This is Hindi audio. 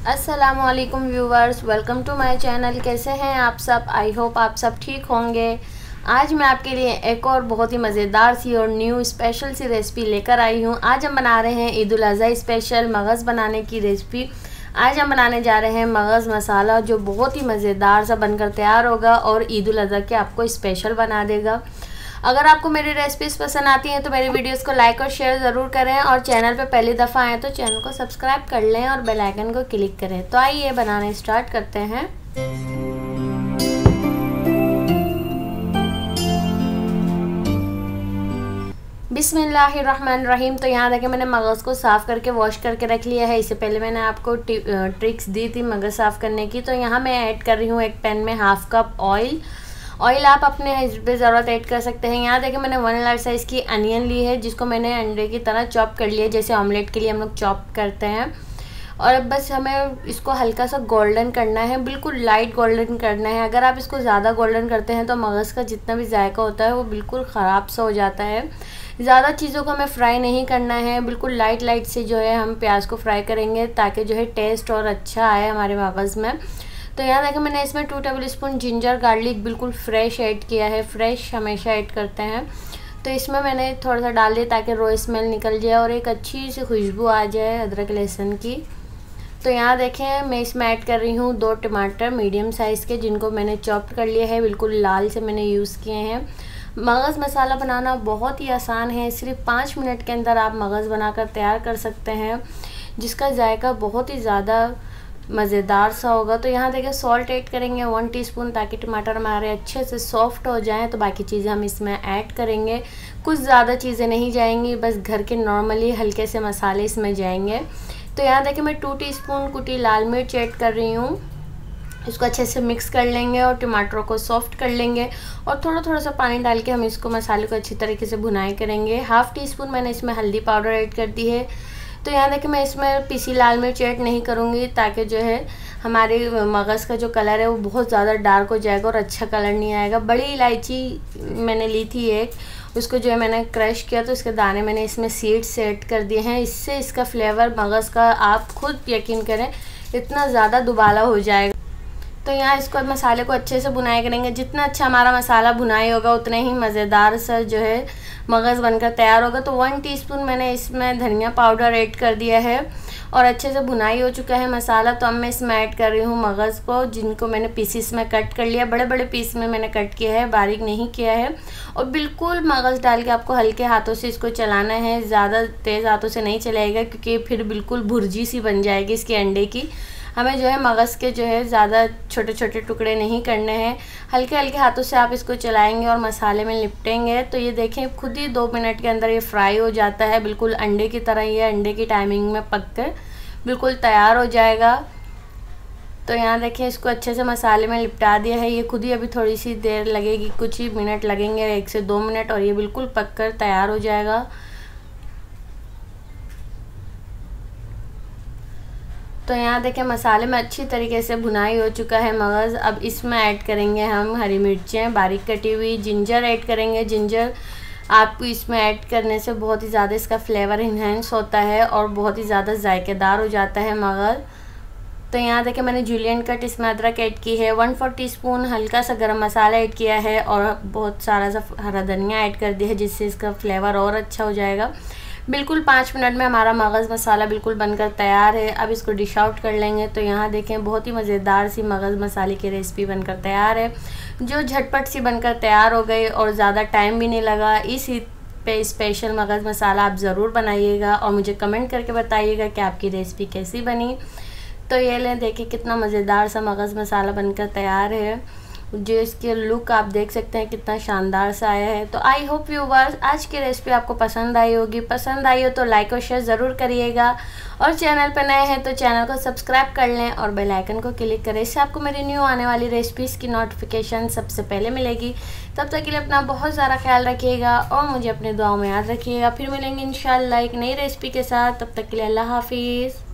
अस्सलामुअलैकुम viewers, welcome to my channel. कैसे हैं आप सब? आई होप आप सब ठीक होंगे। आज मैं आपके लिए एक और बहुत ही मज़ेदार सी और न्यू स्पेशल सी रेसिपी लेकर आई हूँ। आज हम बना रहे हैं ईद उल अज़हा स्पेशल मगज़ बनाने की रेसिपी। आज हम बनाने जा रहे हैं मगज़ मसाला, जो बहुत ही मज़ेदार सा बनकर तैयार होगा और ईद उल अज़हा के आपको स्पेशल बना देगा। अगर आपको मेरी रेसिपीज़ पसंद आती हैं तो मेरी वीडियोस को लाइक और शेयर ज़रूर करें, और चैनल पे पहली दफ़ा आएँ तो चैनल को सब्सक्राइब कर लें और बेल आइकन को क्लिक करें। तो आइए बनाने स्टार्ट करते हैं। बिस्मिल्लाहिर्रहमानिर्रहीम। तो यहाँ देखिए मैंने मगज़ को साफ़ करके वॉश करके रख लिया है। इससे पहले मैंने आपको ट्रिक्स दी थी मगज़ साफ़ करने की। तो यहाँ मैं ऐड कर रही हूँ एक पैन में हाफ़ कप ऑयल। आप अपने पे ज़रूरत ऐड कर सकते हैं। यहाँ देखिए मैंने 1 लार्ज साइज़ की अनियन ली है, जिसको मैंने अंडे की तरह चॉप कर लिया है, जैसे ऑमलेट के लिए हम लोग चॉप करते हैं। और अब बस हमें इसको हल्का सा गोल्डन करना है, बिल्कुल लाइट गोल्डन करना है। अगर आप इसको ज़्यादा गोल्डन करते हैं तो मगज़ का जितना भी जायका होता है वो बिल्कुल ख़राब सा हो जाता है। ज़्यादा चीज़ों को हमें फ्राई नहीं करना है, बिल्कुल लाइट से जो है हम प्याज को फ्राई करेंगे, ताकि जो है टेस्ट और अच्छा आए हमारे मगज़ में। तो यहाँ देखिए मैंने इसमें 2 टेबलस्पून जिंजर गार्लिक बिल्कुल फ्रेश ऐड किया है। फ्रेश हमेशा ऐड करते हैं। तो इसमें मैंने थोड़ा सा डाल दिया ताकि रॉ स्मेल निकल जाए और एक अच्छी सी खुशबू आ जाए अदरक लहसुन की। तो यहाँ देखें मैं इसमें ऐड कर रही हूँ 2 टमाटर मीडियम साइज़ के, जिनको मैंने चॉप कर लिया है, बिल्कुल लाल से मैंने यूज़ किए हैं। मगज़ मसाला बनाना बहुत ही आसान है, सिर्फ 5 मिनट के अंदर आप मगज़ बनाकर तैयार कर सकते हैं, जिसका जायका बहुत ही ज़्यादा मज़ेदार सा होगा। तो यहाँ देखिए सॉल्ट ऐड करेंगे 1 टीस्पून, ताकि टमाटर हमारे अच्छे से सॉफ्ट हो जाएं। तो बाकी चीज़ें हम इसमें ऐड करेंगे, कुछ ज़्यादा चीज़ें नहीं जाएंगी, बस घर के नॉर्मली हल्के से मसाले इसमें जाएंगे। तो यहाँ देखिए मैं 2 टीस्पून कुटी लाल मिर्च ऐड कर रही हूँ। इसको अच्छे से मिक्स कर लेंगे और टमाटरों को सॉफ्ट कर लेंगे, और थोड़ा सा पानी डाल के हम इसको मसाले को अच्छी तरीके से भुनाई करेंगे। हाफ़ टी-स्पून मैंने इसमें हल्दी पाउडर ऐड कर दी है। तो यहाँ देखिए मैं इसमें पिसी लाल मिर्च ऐड नहीं करूँगी, ताकि जो है हमारे मगज़ का जो कलर है वो बहुत ज़्यादा डार्क हो जाएगा और अच्छा कलर नहीं आएगा। बड़ी इलायची मैंने ली थी एक, उसको जो है मैंने क्रश किया, तो इसके दाने मैंने इसमें सीड्स ऐड कर दिए हैं। इससे इसका फ्लेवर मगज़ का आप खुद यकीन करें इतना ज़्यादा दुबाला हो जाएगा। तो यहाँ इसको मसाले को अच्छे से भुनाई करेंगे। जितना अच्छा हमारा मसाला भुनाई होगा उतना ही मज़ेदार सा जो है मगज़ बनकर तैयार होगा। तो 1 टीस्पून मैंने इसमें धनिया पाउडर ऐड कर दिया है, और अच्छे से भुनाई हो चुका है मसाला। तो अब मैं इसमें ऐड कर रही हूँ मगज़ को, जिनको मैंने पीसीस में कट कर लिया, बड़े बड़े पीस में मैंने कट किया है, बारीक नहीं किया है। और बिल्कुल मगज़ डाल के आपको हल्के हाथों से इसको चलाना है, ज़्यादा तेज़ हाथों से नहीं चलाएगा, क्योंकि फिर बिल्कुल भुर्जी सी बन जाएगी इसके अंडे की। हमें जो है मगज़ के जो है ज़्यादा छोटे छोटे टुकड़े नहीं करने हैं, हल्के हाथों से आप इसको चलाएंगे और मसाले में लिपटेंगे। तो ये देखें खुद ही 2 मिनट के अंदर ये फ्राई हो जाता है, बिल्कुल अंडे की तरह। ये अंडे की टाइमिंग में पक कर बिल्कुल तैयार हो जाएगा। तो यहाँ देखें इसको अच्छे से मसाले में लिपटा दिया है। ये खुद ही अभी थोड़ी सी देर लगेगी, कुछ ही मिनट लगेंगे, 1 से 2 मिनट, और ये बिल्कुल पक कर तैयार हो जाएगा। तो यहाँ देखें मसाले में अच्छी तरीके से भुनाई हो चुका है मगज़। अब इसमें ऐड करेंगे हम हरी मिर्चें बारीक कटी हुई, जिंजर ऐड करेंगे। जिंजर आपको इसमें ऐड करने से बहुत ही ज़्यादा इसका फ्लेवर इन्हेंस होता है और बहुत ही ज़्यादा जायकेदार हो जाता है मगज़। तो यहाँ देखिए मैंने जूलियन कट इसमें अदरक ऐड की है, 1/4 टीस्पून हल्का सा गरम मसाला ऐड किया है, और बहुत सारा सा हरा धनिया ऐड कर दिया है, जिससे इसका फ्लेवर और अच्छा हो जाएगा। बिल्कुल 5 मिनट में हमारा मगज़ मसाला बिल्कुल बनकर तैयार है। अब इसको डिश आउट कर लेंगे। तो यहाँ देखें बहुत ही मज़ेदार सी मगज़ मसाले की रेसिपी बनकर तैयार है, जो झटपट सी बनकर तैयार हो गई और ज़्यादा टाइम भी नहीं लगा। इस ईद पे स्पेशल मगज़ मसाला आप ज़रूर बनाइएगा और मुझे कमेंट करके बताइएगा कि आपकी रेसिपी कैसी बनी। तो ये लें, देखिए कितना मज़ेदार सा मगज़ मसाला बनकर तैयार है, जो इसके लुक आप देख सकते हैं कितना शानदार सा आया है। तो आई होप व्यूअर्स आज की रेसिपी आपको पसंद आई होगी। पसंद आई हो तो लाइक और शेयर ज़रूर करिएगा, और चैनल पर नए हैं तो चैनल को सब्सक्राइब कर लें और बेल आइकन को क्लिक करें। इससे आपको मेरी न्यू आने वाली रेसिपीज़ की नोटिफिकेशन सबसे पहले मिलेगी। तब तक के लिए अपना बहुत सारा ख्याल रखिएगा और मुझे अपने दुआओं में याद रखिएगा। फिर मिलेंगे इंशाल्लाह एक नई रेसिपी के साथ। तब तक के लिए अल्लाह हाफिज़।